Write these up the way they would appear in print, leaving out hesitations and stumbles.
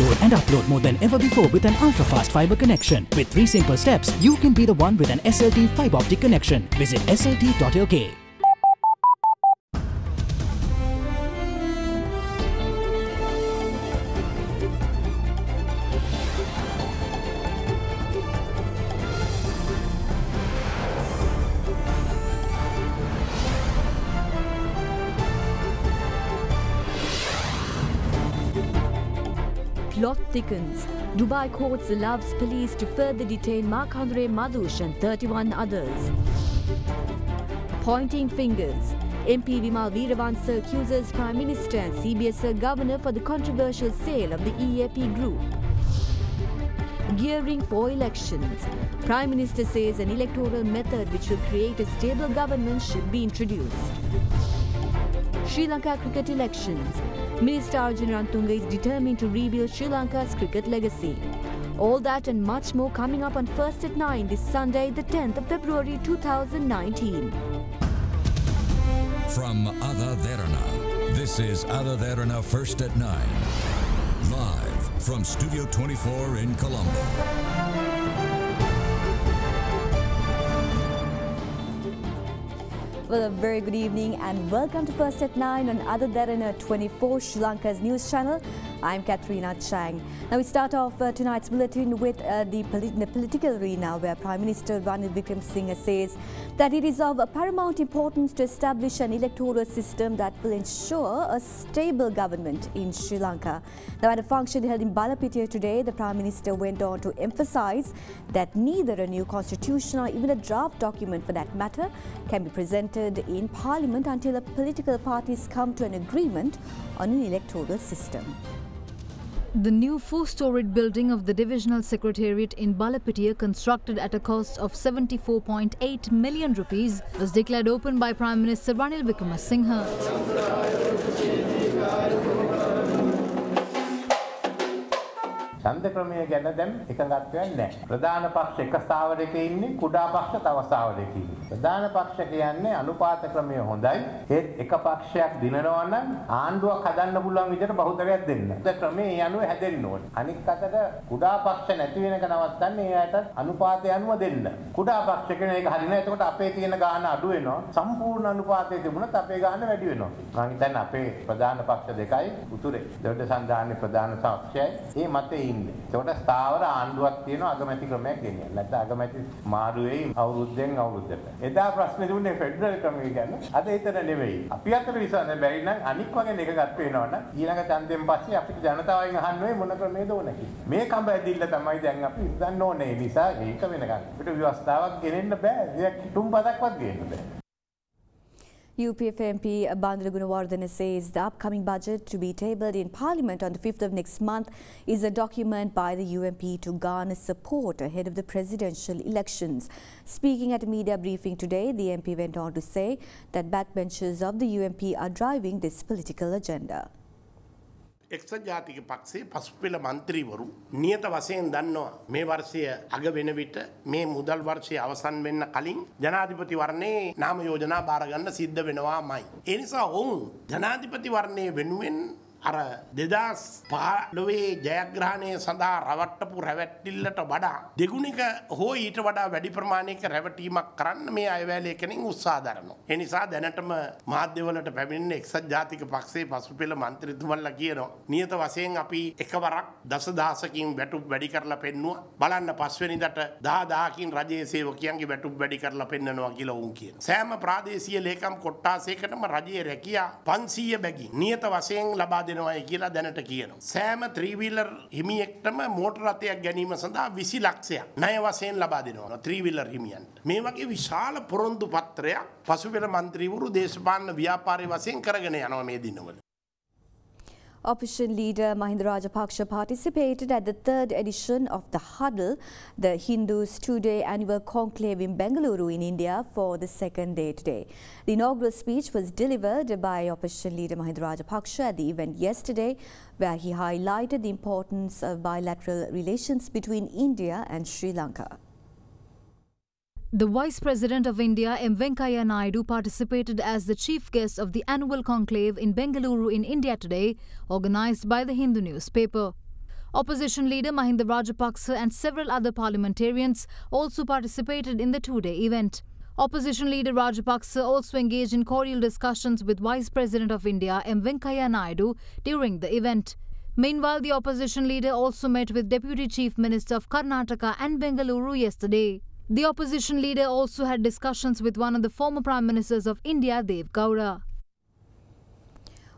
Download and upload more than ever before with an ultra-fast fiber connection. With 3 simple steps, you can be the one with an SLT fiber optic connection. Visit slt.lk. Plot thickens. Dubai courts allows police to further detain Markandre Madush and 31 others. Pointing fingers. MP Vimal Veeravansa accuses Prime Minister and CBS Governor for the controversial sale of the EAP group. Gearing for elections. Prime Minister says an electoral method which will create a stable government should be introduced. Sri Lanka cricket elections. Minister Arjun Rantunga is determined to rebuild Sri Lanka's cricket legacy. All that and much more coming up on First at 9 this Sunday, the 10th of February 2019. From Ada Derana, this is Ada Derana First at 9. Live from Studio 24 in Colombo. Well, a very good evening and welcome to First at 9 on Ada Derana 24, Sri Lanka's news channel. I'm Katrina Chang. Now we start off tonight's bulletin with the political arena, where Prime Minister Ranil Wickremesinghe says that it is of paramount importance to establish an electoral system that will ensure a stable government in Sri Lanka. Now at a function held in Balapitiya today, the Prime Minister went on to emphasize that neither a new constitution or even a draft document for that matter can be presented in Parliament until the political parties come to an agreement on an electoral system. The new 4-storied building of the Divisional Secretariat in Balapitiya, constructed at a cost of 74.8 million rupees, was declared open by Prime Minister Ranil Wickremesinghe. ඡන්ද ක්‍රමය ගැන දැන් එකඟත්වයක් නැහැ. ප්‍රධාන පක්ෂ එක ස්ථාවරයක ඉන්නේ, කුඩා පක්ෂ තව ස්ථාවරයක ඉන්නේ. ප්‍රධාන පක්ෂ කියන්නේ අනුපාත ක්‍රමය හොඳයි. ඒත් එක පක්ෂයක් දිනනවා නම් ආණ්ඩුවක් හදන්න පුළුවන් විදිහට බහුතරයක් දෙන්න. ඒ ක්‍රමය ඒ අනුව හැදෙන්න ඕනේ. අනික් අතට කුඩා පක්ෂ නැති වෙනක නවත්තන්නේ එයාට අනුපාතය අනුව දෙන්න. කුඩා පක්ෂ කියන එක හරිනේ. එතකොට අපේ තියෙන ගාණ අඩු වෙනවා. සම්පූර්ණ අනුපාතය තිබුණත් අපේ ගාණ වැඩි වෙනවා. මම හිතන්නේ අපේ ප්‍රධාන පක්ෂ දෙකයි උතුරේ. දෙවිද සංධානයේ ප්‍රධාන පක්ෂයයි මේ මතේ ඒකට ස්ථාවර ආණ්ඩුවක් තියෙනවා අගමැති ක්‍රමයක් ගෙනියන්න. නැත්නම් අගමැති මාරු වෙයි අවුරුද්දෙන් අවුරුද්දට. එදා ප්‍රශ්නේ දුන්නේ ෆෙඩරල් ක්‍රමය ගැන. අද ඒතර නෙවෙයි. අපි අතර විශ්වාස බැරි නම් අනික් වගේ එකකට වෙනවනම් ඊළඟ ඡන්දයෙන් පස්සේ අපිට ජනතාවගෙන් අහන්න වෙයි මොන ක්‍රමයේද ඕනේ කියලා. මේ කඹ ඇදිල්ල තමයි දැන් අපි ඉස්සන්න ඕනේ. ඒ නිසා ඒක වෙනකන් අපිට ව්‍යවස්ථාවක් ගෙනෙන්න බෑ. ඒක තුම්පතක්වත් ගේන්න බෑ. UPF MP Bandra Gunawardena says the upcoming budget to be tabled in Parliament on the 5th of next month is a document by the UMP to garner support ahead of the presidential elections. Speaking at a media briefing today, the MP went on to say that backbenchers of the UMP are driving this political agenda. එක්සත් ජාතික පක්ෂයේ පසුපෙළ මන්ත්‍රීවරු නියත වශයෙන් දන්නවා මේ වර්ෂය අග වෙන විට මේ මුදල් වර්ෂය අවසන් වෙන්න කලින් ජනාධිපති වර්ණයේ නාම යෝජනා බාර ගන්න සිද්ධ වෙනවාමයි. ඒ නිසා ඔවුන් ජනාධිපති වර්ණයේ වෙනුවෙන් අර 2015 ජයග්‍රහණය සඳහා රවට්ටපු රැවටිල්ලට වඩා දෙගුණික හෝ ඊට වඩා වැඩි ප්‍රමාණයක රැවටීමක් කරන්න මේ අයවැලේ කෙනින් උත්සාහ දරනවා. ඒ නිසා දැනටම මාධ්‍යවලට පැමිණෙන එක්සත් ජාතික පක්ෂයේ පසුපෙළ මන්ත්‍රීතුමන්ලා කියනවා නියත වශයෙන් අපි එකවරක් දසදහසකින් වැටුප් වැඩි කරලා පෙන්නුවා. බලන්න පස්වෙනිදට 10000කින් රජයේ සේවකයන්ගේ වැටුප් වැඩි කරලා පෙන්නනවා කියලා උන් කියනවා. සෑම ප්‍රාදේශීය ලේකම් කොට්ටාසයකටම රජයේ රැකියා 500 බැගින් නියත වශයෙන් ලබා දෙනවා කියලා දැනට කියනවා. සෑම 3-wheeler හිමියෙක්ටම මෝටර රථයක් ගැනීම සඳහා 20 ලක්ෂයක් ණය වශයෙන් ලබා දෙනවා 3-wheeler හිමියන්ට. මේ වගේ විශාල පොරොන්දු පත්‍රයක් පසුපෙළ මන්ත්‍රීවරු දේශපාලන ව්‍යාපාරය වශයෙන් කරගෙන යනවා මේ දිනවල. Opposition leader Mahinda Rajapaksa participated at the 3rd edition of the Huddle, the Hindus' 2-day annual conclave in Bengaluru in India, for the second day today. The inaugural speech was delivered by Opposition leader Mahinda Rajapaksa at the event yesterday, where he highlighted the importance of bilateral relations between India and Sri Lanka. The Vice President of India, M. Venkaiah Naidu, participated as the chief guest of the annual conclave in Bengaluru in India today, organized by the Hindu newspaper. Opposition leader Mahinda Rajapaksa and several other parliamentarians also participated in the two-day event. Opposition leader Rajapaksa also engaged in cordial discussions with Vice President of India M. Venkaiah Naidu during the event. Meanwhile, the opposition leader also met with Deputy Chief Minister of Karnataka and Bengaluru yesterday. The opposition leader also had discussions with one of the former Prime Ministers of India, Dev Gowda.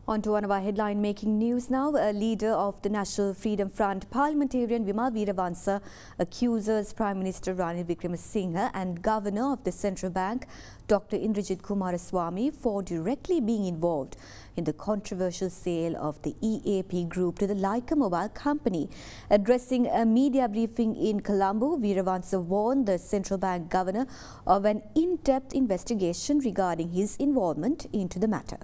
On to one of our headline-making news now. A leader of the National Freedom Front, parliamentarian Vimal Weerawansa, accuses Prime Minister Ranil Wickremesinghe and Governor of the Central Bank, Dr. Indrajit Kumaraswamy, for directly being involved in the controversial sale of the EAP Group to the Leica Mobile Company. Addressing a media briefing in Colombo, Weerawansa warned the Central Bank Governor of an in-depth investigation regarding his involvement into the matter.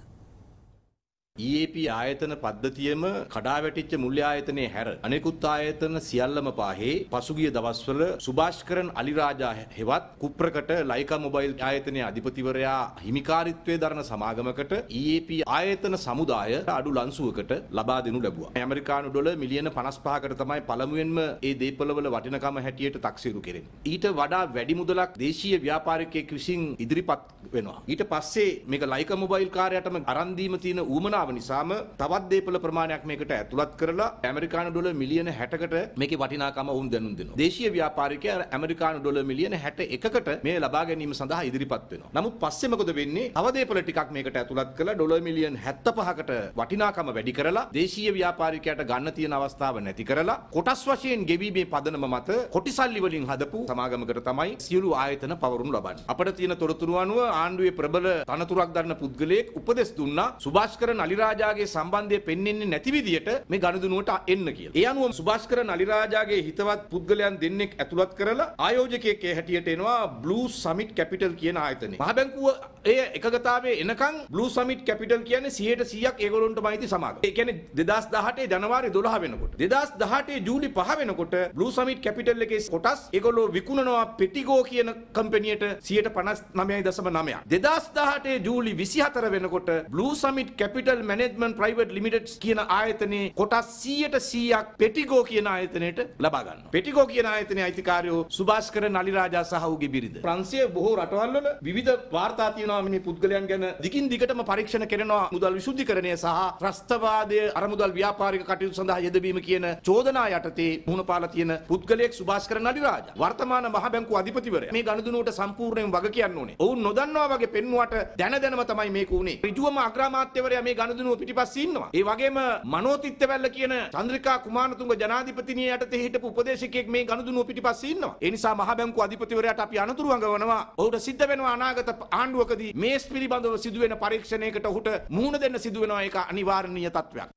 EAP ආයතන පද්ධතියම කඩාවැටිච්ච මුල්‍ය ආයතනයේ හැර අනෙකුත් ආයතන සියල්ලම පාහේ පසුගිය දවස්වල සුභාෂ්කරන් අලිරාජා හෙවත් කුප්‍රකට ලයිකා mobile ආයතනයේ අධිපතිවරයා හිමිකාරීත්වයේ දරන සමාගමකට EAP ආයතන සමුදාය අඩු ලන්සුවකට ලබා දෙනු ලැබුවා. ඇමරිකානු ඩොලර් මිලියන 55කට තමයි පළමුවෙන්ම ඒ දීපවල වටිනකම හැටියට තක්සේරු කෙරෙන්නේ. ඊට වඩා වැඩි මුදලක් දේශීය ව්‍යාපාරිකයෙක් විසින් ඉදිරිපත් වෙනවා. ඊට පස්සේ මේක ලයිකා මොබයිල් කාර්යයටම අරන් දීම තියෙන ඌමනාව නිසාම තවත් දීපල ප්‍රමාණයක් මේකට ඇතුළත් කරලා ඇමරිකානු ඩොලර් මිලියන 60කට මේකේ වටිනාකම වුන් දැනුම් දෙනවා. දේශීය ව්‍යාපාරිකයා ඇමරිකානු ඩොලර් මිලියන 61කට මේ ලබා ගැනීම සඳහා ඉදිරිපත් වෙනවා. නමුත් පස්සේ මොකද වෙන්නේ? තව දීපල ටිකක් මේකට ඇතුළත් කරලා ඩොලර් මිලියන 75කට වටිනාකම වැඩි කරලා දේශීය ව්‍යාපාරිකයාට ගන්න තියෙන අවස්ථාව නැති කරලා කොටස් වශයෙන් ගෙවීමේ පදනම මත කොටි සල්ලි වලින් හදපු සමාගමකට තමයි සියලු ආයතන පවරුණු ලබන්නේ. අපිට තියෙන තොරතුරු අනුව ආණ්ඩුවේ ප්‍රබල තනතුරක් දරන පුද්ගලයෙක් උපදෙස් දුන්නා සුභාෂ්කරන් අලිරාජාගේ සම්බන්ධය පෙන්වෙන්නේ නැති විදියට මේ ගනුදෙනුවට එන්න කියලා. ඒ අනුව සුභාෂ්කරන් අලිරාජාගේ හිතවත් පුද්ගලයන් දෙන්නෙක් ඇතුළත් කරලා ආයෝජකයෙක් හැටියට එනවා බ්ලූ සමිට් කැපිටල් කියන ආයතනය. මහ බැංකුව ඒ එකගතාවේ එනකන් බ්ලූ සමිට් කැපිටල් කියන්නේ 100%ක් ඒගොල්ලොන්ටම අයිති සමාගම. ඒ කියන්නේ 2018 ජනවාරි 12 වෙනකොට 2018 ජූලි 5 වෙනකොට බ්ලූ සමිට් කැපිටල් එකේ කොටස් ඒගොල්ලෝ විකුණනවා පෙටිගෝ කියන කම්පැනියට 59.9%. 2018 ජූලි 24 වෙනකොට Blue Summit Capital Management Private Limited කියන ආයතනයේ කොටස් 100%ක් පෙටිගෝ කියන ආයතනයට ලබා ගන්නවා. පෙටිගෝ කියන ආයතනයේ අයිතිකාරයෝ සුභාෂ්කරන් අලිරාජා සහ ඔහුගේ බිරිඳ. ප්‍රංශයේ බොහෝ රටවල් වල විවිධ වාර්තා තියෙනවා මේ පුද්ගලයන් ගැන දිගින් දිගටම පරීක්ෂණ කරනවා මුදල් විසුද්ධිකරණය සහ ත්‍රස්තවාදයේ අරමුදල් ව්‍යාපාරික කටයුතු සඳහා යෙදවීම කියන චෝදනා යටතේ මුහුණ පාලා තියෙන පුද්ගලයෙක් සුභාෂ්කරන් අලිරාජා. වර්තමාන මහ බැංකුව අධිපතිවරයා මේ ගනුදෙනුවට සම්පූර්ණයෙන් වග කියන්න ඕනේ. ඔවුන් නොදන්නවා වගේ පෙන්නුවට දැනම තමයි මේක උනේ. ඍජුවම අග්‍රාමාත්‍යවරයා මේ ගනුදෙනුව පිටිපස්සේ ඉන්නවා. ඒ වගේම මනෝතිත්තවැල්ල කියන චන්ද්‍රිකා කුමාරතුංග ජනාධිපතිනිය යටතේ හිටපු උපදේශකයෙක් මේ ගනුදෙනුව පිටිපස්සේ ඉන්නවා. ඒ නිසා මහ බැංකුව අධිපතිවරයාට අපි අනතුරු අඟවනවා. ඔහුට සිද්ධ වෙනවා අනාගත ආණ්ඩුවකදී මේ පිළිබඳව සිදුවෙන පරීක්ෂණයකට ඔහුට මුහුණ දෙන්න සිදු වෙනවා. ඒක අනිවාර්යනීය තත්ත්වයක්.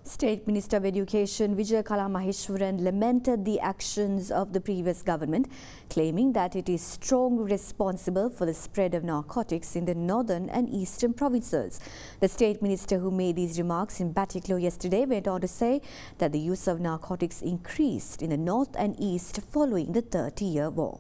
State Minister of Education Vijay Kala Maheshwaran lamented the actions of the previous government, claiming that it is strongly responsible for the spread of narcotics in the northern and eastern provinces. The State Minister, who made these remarks in Batiklo yesterday, went on to say that the use of narcotics increased in the north and east following the 30-year war.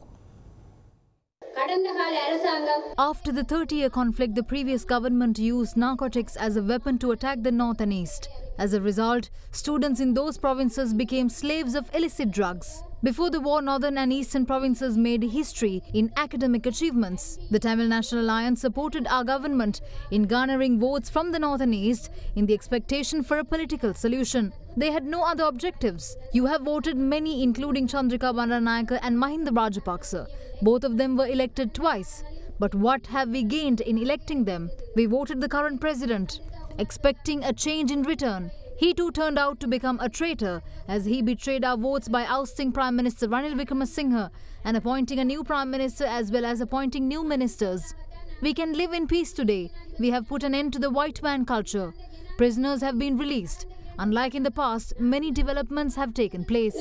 After the 30-year conflict, the previous government used narcotics as a weapon to attack the north and east. As a result, students in those provinces became slaves of illicit drugs. Before the war, northern and eastern provinces made history in academic achievements. The Tamil National Alliance supported our government in garnering votes from the north and east in the expectation for a political solution. They had no other objectives. You have voted many, including Chandrika Bandaranaike and Mahinda Rajapaksa. Both of them were elected twice. But what have we gained in electing them? We voted the current president, expecting a change in return. He too turned out to become a traitor as he betrayed our votes by ousting Prime Minister Ranil Wickremesinghe and appointing a new Prime Minister as well as appointing new ministers. We can live in peace today. We have put an end to the white man culture. Prisoners have been released. Unlike in the past, many developments have taken place.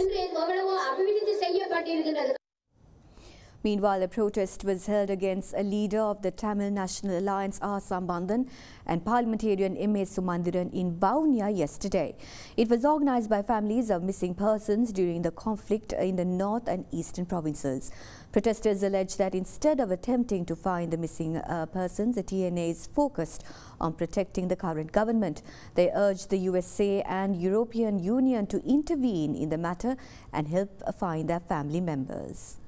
Meanwhile, a protest was held against a leader of the Tamil National Alliance, R. Sambandhan, and parliamentarian M.A. Sumandiran in Vavuniya yesterday. It was organized by families of missing persons during the conflict in the north and eastern provinces. Protesters allege that instead of attempting to find the missing persons, the TNA is focused on protecting the current government. They urged the USA and European Union to intervene in the matter and help find their family members.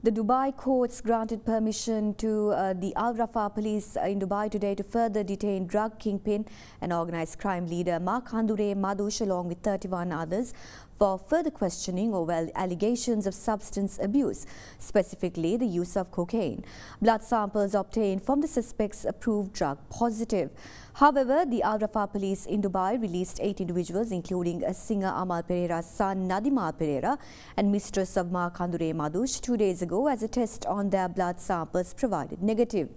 The Dubai courts granted permission to the Al Rafah police in Dubai today to further detain drug kingpin and organised crime leader Conclave Madush along with 31 others for further questioning over allegations of substance abuse, specifically the use of cocaine. Blood samples obtained from the suspects proved drug positive. However, the Al Rafah police in Dubai released 8 individuals, including a singer Amal Pereira's son Nadima Pereira and mistress of Conclave Madush 2 days ago as a test on their blood samples provided negative.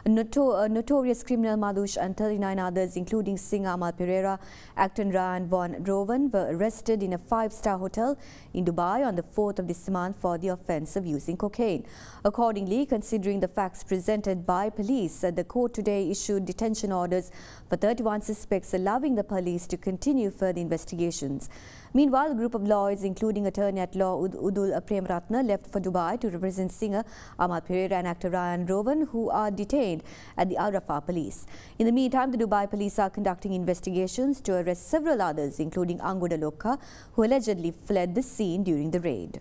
Notorious criminal Madush and 39 others, including singer Amal Pereira, actor Ryan Van Roven, were arrested in a 5-star hotel in Dubai on the 4th of this month for the offence of using cocaine. Accordingly, considering the facts presented by police, the court today issued detention orders for 31 suspects, allowing the police to continue further investigations. Meanwhile, a group of lawyers, including attorney-at-law Udul Premratna, left for Dubai to represent singer Amal Pereira and actor Ryan Roven, who are detained at the Al Rafah police. In the meantime, the Dubai police are conducting investigations to arrest several others, including Anguda Lokka, who allegedly fled the scene during the raid.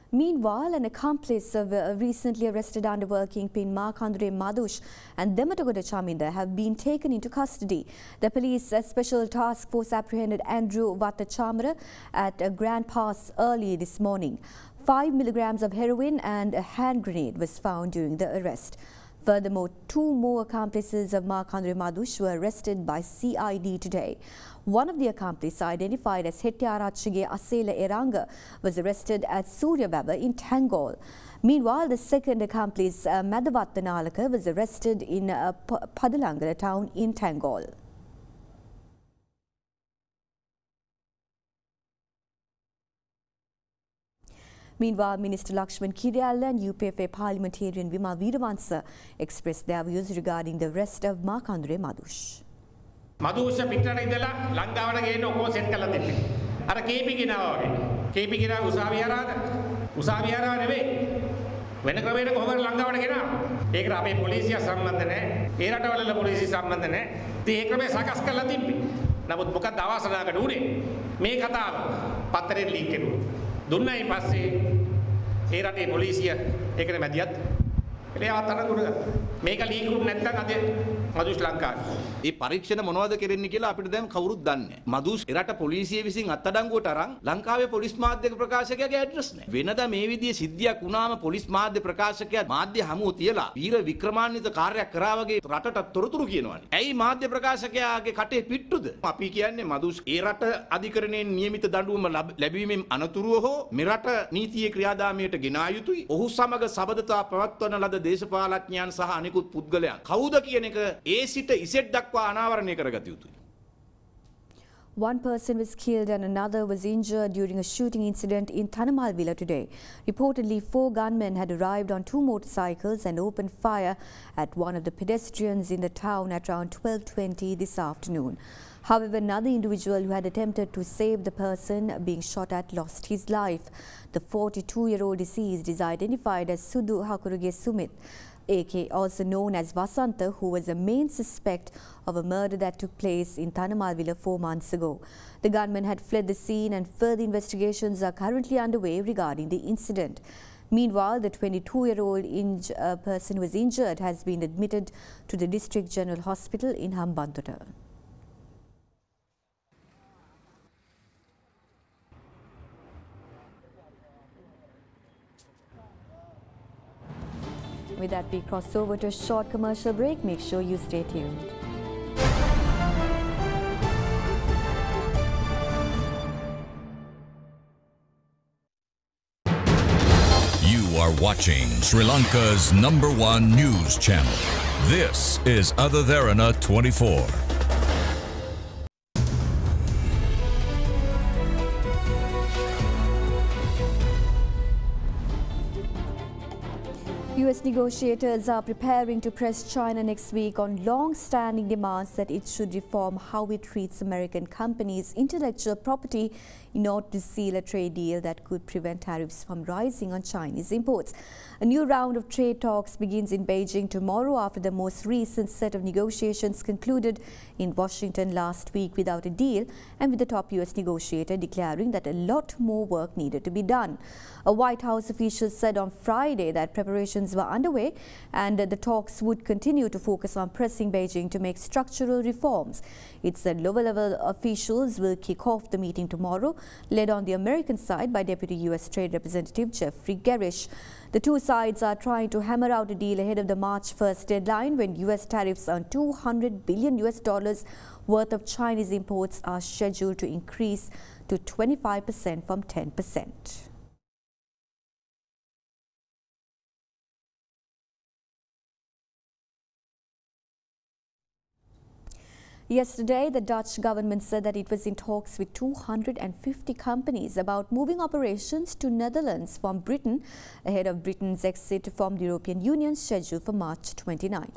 Meanwhile, an accomplice of recently arrested underworld kingpin Conclave Madush and Dematogoda Chaminda have been taken into custody. The police special task force apprehended Andrew Vattachamara at a Grand Pass early this morning. 5 milligrams of heroin and a hand grenade was found during the arrest. Furthermore, 2 more accomplices of Conclave Madush were arrested by CID today. One of the accomplices, identified as Hettiarachige Asela Eranga, was arrested at Suryababa in Tangol. Meanwhile, the second accomplice, Madavatta Nalaka, was arrested in Padalangala town in Tangol. Meanwhile, Minister Lakshman Kiriyalla and UPFA parliamentarian Vimal Weerawansa expressed their views regarding the arrest of Conclave Madush. මදුෂ පිටරට ඉඳලා ලංකාවට ගේන්න ඔක්කොම set කරලා දෙන්නේ. අර කේපි ගෙනාවා වගේ. කේපි ගෙනාව උසාවිය හරහාද? උසාවිය හරහා නෙවෙයි. වෙන ක්‍රමයකට කොහොමද ලංකාවට ගෙනාවා? ඒකට අපේ පොලිසිය සම්බන්ධ නැහැ. ඒ රටවල පොලිසිය සම්බන්ධ නැහැ. ඉතින් ඒ ක්‍රමය සකස් කරලා තිබ්බේ. නමුත් මොකක්ද අවසනාවකට උනේ? මේ කතාව පත්තරේ ලීක් කෙරුවා. දුන්නයි පස්සේ ඒ රටේ පොලිසිය ඒකට මැදිහත් එලයාවත් අරගෙන මේක ලීක් වුනේ නැත්නම් අද මදුෂ් ලංකාවේ ඒ පරීක්ෂණ මොනවද කරන්නේ කියලා අපිට දැන් කවුරුත් දන්නේ නැහැ. මදුෂ් එරට පොලිසිය විසින් අත්අඩංගුවට අරන් ලංකාවේ පොලිස් මාධ්‍යක ප්‍රකාශකයාගේ ඇඩ්‍රස් නැහැ. වෙනදා මේ විදිහේ සිද්ධියක් වුණාම පොලිස් මාධ්‍ය ප්‍රකාශකයා මාධ්‍ය හමුව තියලා වීර වික්‍රමාන්විත කාර්යයක් කරා වගේ රටට තොරතුරු කියනවානේ. ඇයි මාධ්‍ය ප්‍රකාශකයාගේ කටේ පිට්ටුද? අපි කියන්නේ මදුෂ් ඒ රට අධිකරණයෙන් නියමිත දඬුවම ලැබීමෙන් අනතුරුව හෝ මෙරට නීතියේ ක්‍රියාදාමයට ගෙනා යුතුයි. ඔහු සමග සබඳතා පවත්වන ලද දේශපාලඥයන් සහ අනිකුත් පුද්ගලයන් කවුද කියන එක ඒ සිට ඉසෙට් දක්වා අනාවරණය කරගත යුතුයි. One person was killed and another was injured during a shooting incident in Tanamalvilla today. Reportedly, 4 gunmen had arrived on 2 motorcycles and opened fire at one of the pedestrians in the town at around 12:20 this afternoon. However, another individual who had attempted to save the person being shot at lost his life. The 42-year-old deceased is identified as Sudu Hakuruge Sumit, AK, also known as Vasanta, who was a main suspect of a murder that took place in Tanamalvilla 4 months ago. The gunman had fled the scene and further investigations are currently underway regarding the incident. Meanwhile, the 22-year-old person who was injured has been admitted to the District General Hospital in Hambantota. With that, we cross over to a short commercial break. Make sure you stay tuned. You are watching Sri Lanka's #1 news channel. This is Derana 24. US negotiators are preparing to press China next week on long-standing demands that it should reform how it treats American companies' intellectual property in order to seal a trade deal that could prevent tariffs from rising on Chinese imports. A new round of trade talks begins in Beijing tomorrow after the most recent set of negotiations concluded in Washington last week without a deal, and with the top US negotiator declaring that a lot more work needed to be done. A White House official said on Friday that preparations were underway and the talks would continue to focus on pressing Beijing to make structural reforms. It said lower-level officials will kick off the meeting tomorrow, led on the American side by Deputy U.S. Trade Representative Jeffrey Gerish. The two sides are trying to hammer out a deal ahead of the March 1st deadline, when U.S. tariffs on $200 billion worth of Chinese imports are scheduled to increase to 25% from 10%. Yesterday, the Dutch government said that it was in talks with 250 companies about moving operations to Netherlands from Britain ahead of Britain's exit from the European Union scheduled for March 29th.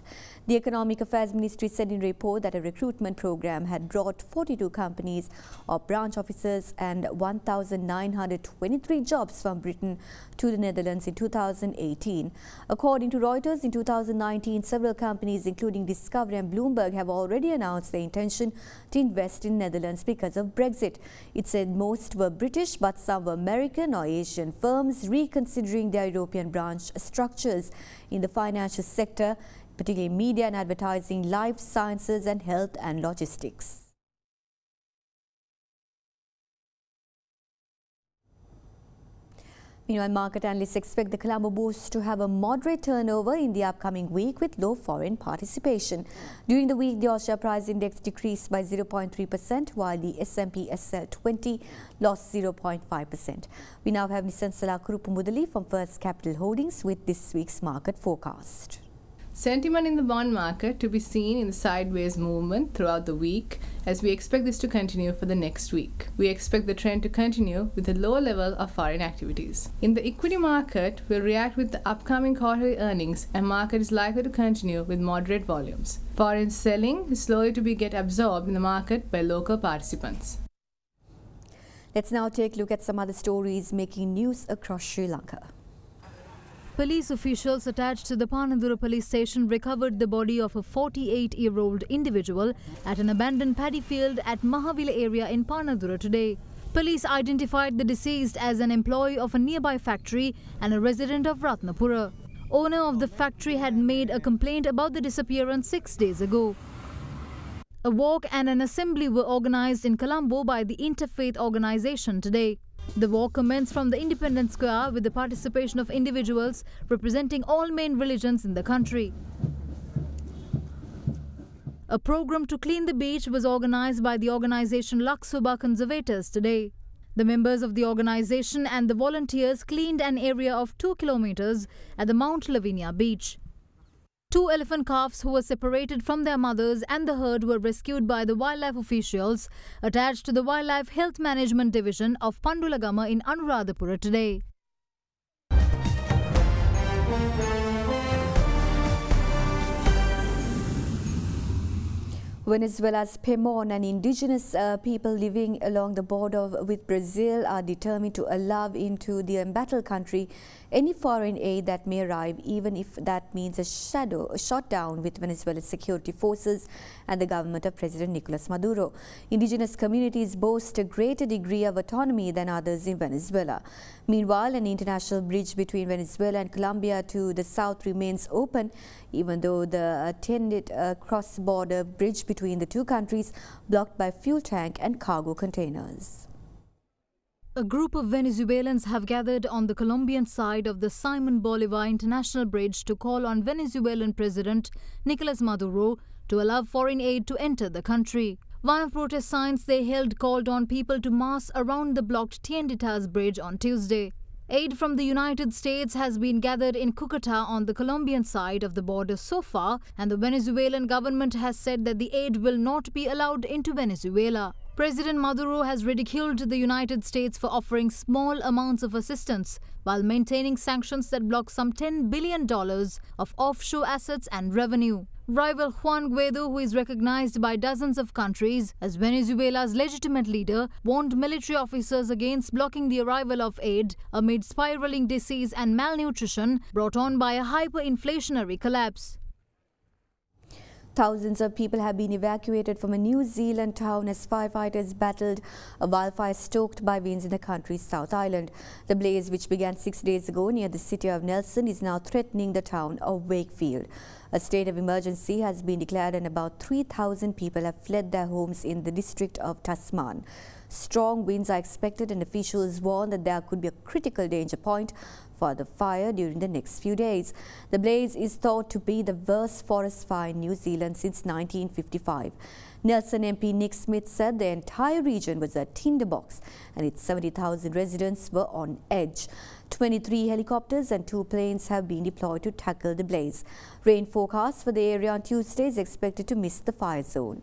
The Economic Affairs Ministry said in a report that a recruitment program had brought 42 companies or branch offices and 1,923 jobs from Britain to the Netherlands in 2018. According to Reuters, in 2019, several companies, including Discovery and Bloomberg, have already announced their intention to invest in Netherlands because of Brexit. It said most were British, but some were American or Asian firms reconsidering their European branch structures in the financial sector, particularly media and advertising, life sciences and health and logistics. Meanwhile, market analysts expect the Colombo Bourse to have a moderate turnover in the upcoming week with low foreign participation. During the week, the All-Share Price Index decreased by 0.3%, while the S&P SL20 lost 0.5%. We now have Nisansala Kurupumudali from First Capital Holdings with this week's market forecast. Sentiment in the bond market to be seen in the sideways movement throughout the week, as we expect this to continue for the next week. We expect the trend to continue with a lower level of foreign activities. In the equity market, we'll react with the upcoming quarterly earnings, and market is likely to continue with moderate volumes. Foreign selling is slowly to get absorbed in the market by local participants. Let's now take a look at some other stories making news across Sri Lanka. Police officials attached to the Panadura police station recovered the body of a 48-year-old individual at an abandoned paddy field at Mahavila area in Panadura today. Police identified the deceased as an employee of a nearby factory and a resident of Ratnapura. Owner of the factory had made a complaint about the disappearance 6 days ago. A walk and an assembly were organized in Colombo by the interfaith organization today. The walk commenced from the Independence Square with the participation of individuals representing all main religions in the country. A program to clean the beach was organized by the organization Laksoba Conservators today. The members of the organization and the volunteers cleaned an area of 2 kilometers at the Mount Lavinia beach. 2 elephant calves who were separated from their mothers and the herd were rescued by the wildlife officials attached to the Wildlife Health Management Division of Pandulagama in Anuradhapura today. Venezuela's Pemon and indigenous people living along the border with Brazil are determined to allow into the embattled country any foreign aid that may arrive, even if that means a shutdown with Venezuela's security forces and the government of President Nicolas Maduro. Indigenous communities boast a greater degree of autonomy than others in Venezuela. Meanwhile, an international bridge between Venezuela and Colombia to the south remains open, even though the attended cross-border bridge between the two countries blocked by fuel tank and cargo containers. A group of Venezuelans have gathered on the Colombian side of the Simon Bolivar International Bridge to call on Venezuelan President Nicolas Maduro to allow foreign aid to enter the country. One of protest signs they held called on people to mass around the blocked Tienditas Bridge on Tuesday. Aid from the United States has been gathered in Cucuta on the Colombian side of the border so far, and the Venezuelan government has said that the aid will not be allowed into Venezuela. President Maduro has ridiculed the United States for offering small amounts of assistance while maintaining sanctions that block some $10 billion of offshore assets and revenue. Rival Juan Guaido, who is recognized by dozens of countries as Venezuela's legitimate leader, warned military officers against blocking the arrival of aid amid spiraling disease and malnutrition brought on by a hyperinflationary collapse. Thousands of people have been evacuated from a New Zealand town as firefighters battled a wildfire stoked by winds in the country's South Island. The blaze, which began 6 days ago near the city of Nelson, is now threatening the town of Wakefield. A state of emergency has been declared and about 3,000 people have fled their homes in the district of Tasman. Strong winds are expected and officials warn that there could be a critical danger point for the fire during the next few days. The blaze is thought to be the worst forest fire in New Zealand since 1955. Nelson MP Nick Smith said the entire region was a tinderbox and its 70,000 residents were on edge. 23 helicopters and 2 planes have been deployed to tackle the blaze. Rain forecast for the area on Tuesday is expected to miss the fire zone.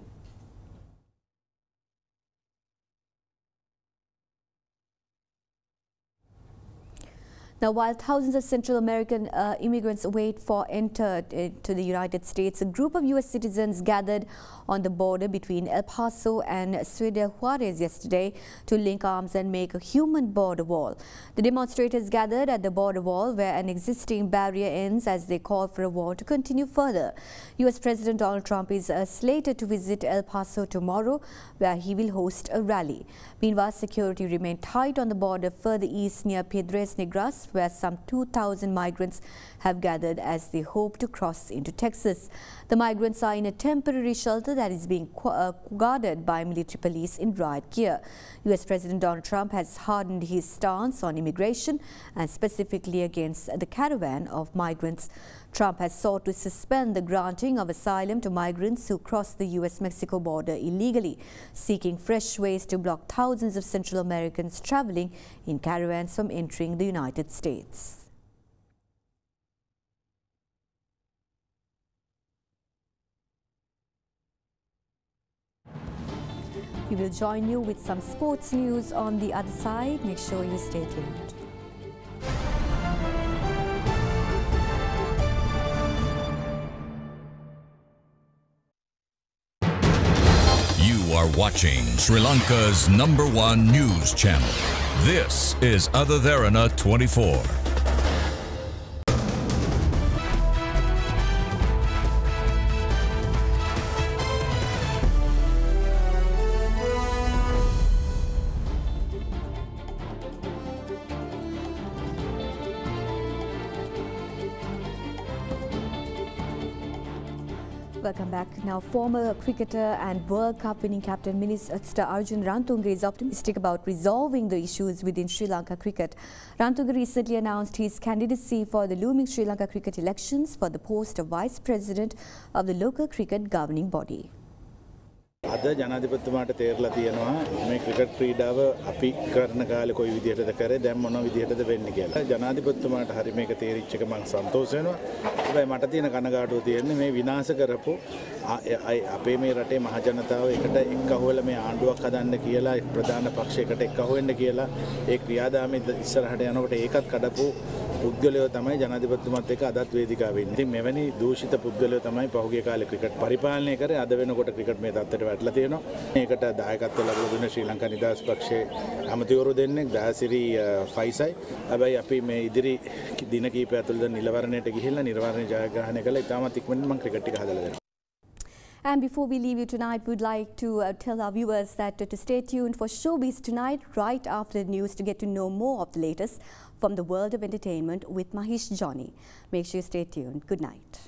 Now, while thousands of Central American immigrants wait for entry to the United States, a group of U.S. citizens gathered on the border between El Paso and Ciudad Juarez yesterday to link arms and make a human border wall. The demonstrators gathered at the border wall where an existing barrier ends as they call for a war to continue further. U.S. President Donald Trump is slated to visit El Paso tomorrow, where he will host a rally. Meanwhile, security remained tight on the border further east near Piedras Negras, where some 2,000 migrants have gathered as they hope to cross into Texas. The migrants are in a temporary shelter that is being guarded by military police in riot gear. U.S. President Donald Trump has hardened his stance on immigration and specifically against the caravan of migrants. Trump has sought to suspend the granting of asylum to migrants who cross the U.S.-Mexico border illegally, seeking fresh ways to block thousands of Central Americans traveling in caravans from entering the United States. We will join you with some sports news on the other side. Make sure you stay tuned. You are watching Sri Lanka's #1 news channel. This is Derana 24. Welcome back. Now, former cricketer and World Cup winning captain Minister Arjun Rantunga is optimistic about resolving the issues within Sri Lanka cricket. Rantunga recently announced his candidacy for the looming Sri Lanka cricket elections for the post of Vice President of the local cricket governing body. අද ජනාධිපතිතුමාට තේරලා තියෙනවා මේ cricket ක්‍රීඩාව අපි කරන කාලේ කොයි විදිහටද කරේ දැන් මොන විදිහටද වෙන්නේ කියලා. ජනාධිපතිතුමාට හරි මේක තේරිච්ච එක මම සන්තෝෂ වෙනවා. හැබැයි මට තියෙන කනගාටුව තියෙන්නේ මේ විනාශ කරපු අපේ මේ රටේ මහ ජනතාව එකට එක්කහුවලා මේ ආණ්ඩුවක් හදන්න කියලා ප්‍රධාන පක්ෂයකට එක්කහුව වෙන්න කියලා ඒ ක්‍රියාදාමයේ ඉස්සරහට යනකොට ඒකත් කඩපු පුද්ගලයෝ තමයි ජනාධිපතිතුමාත් එක්ක අදත් වේදිකාවේ ඉන්නේ. ඉතින් මෙවැනි දූෂිත පුද්ගලයෝ තමයි පහුගිය කාලේ ක්‍රිකට් පරිපාලනය කරේ. අද වෙනකොට ක්‍රිකට් මේ තත්ත්වයට වැටලා තියෙනවා. මේකට දායකත්ව ලැබලා දුන්න ශ්‍රී ලංකා නිදහස් පක්ෂයේ අමතිවරු දෙන්නෙක් දහසිරි ෆයිසයි. හැබැයි අපි මේ ඉදිරි දින කිහිපය ඇතුළත නිලවරණයට ගිහිල්ලා නිර්වාණය ජයග්‍රහණය කළා. ඉතාමත් ඉක්මනින් මම ක්‍රිකට් එක හදලා දෙනවා. And before we leave you tonight, we'd like to tell our viewers that to stay tuned for Showbiz Tonight right after the news to get to know more of the latest from the world of entertainment with Mahesh Johnny. Make sure you stay tuned. Good night.